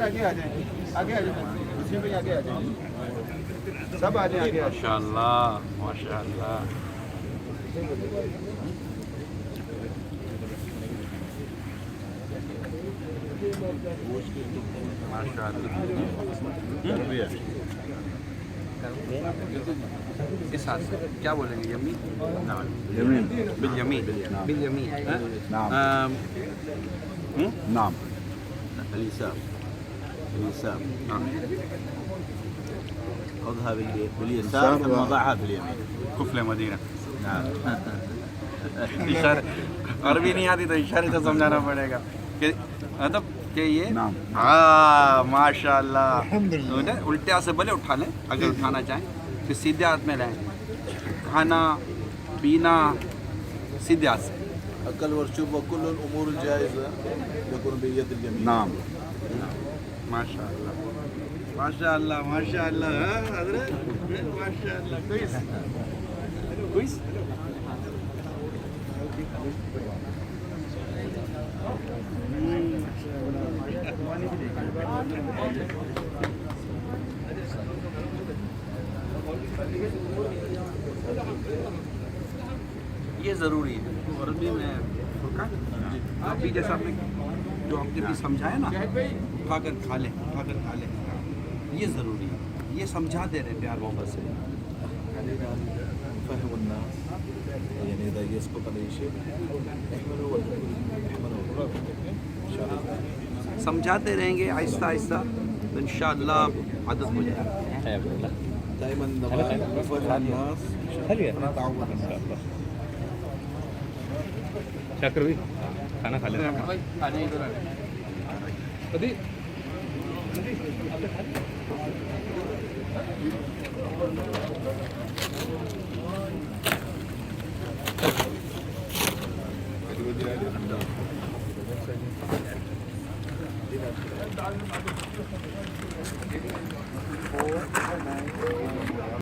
आगे आ जाए, आगे आ जाए, मुस्लिम भाई आगे आ जाए, सब आ जाए आगे। माशाअल्लाह माशाअल्लाह। इस हाथ से क्या बोलेंगे? Yummy bill yummy bill yummy नाम اليسار اليسار خذها باليسار ثم ضعها باليمين कुफले मदीना। نعم इशारे अरबी नहीं आती तो इशारे से समझाना पड़ेगा कि मतलब कि ये नाम। हाँ माशाल्लाह। उल्टे हाथ से भले उठा लें अगर उठाना चाहें, फिर सीधे हाथ में लाएं। खाना पीना सीधे हाथ से। أكل والشرب وكل الأمور الجائزة يكون بيد اليمين नाम माशाल्लाह माशाल्लाह माशाल्लाह हज़रत माशाल्लाह। क्विज़ क्विज़ ये ज़रूरी है अरबी में। आप भी जैसा आपने जो आपने भी समझाया ना, उठाकर खा लें उठाकर खा लें, ये ज़रूरी है। ये समझा दे रहे प्यार मोहब्बत से। فهم الناس يعني إذا يسقط عليه شيء احمله احمله إن شاء الله समझाते रहेंगे आहिस्ता आहिस्ता तो इंशाअल्लाह आदत हो जाएगी। دائما نبغى نفهم الناس نتعود إن شاء الله शाकिर भाई खाना खा लेना। नाम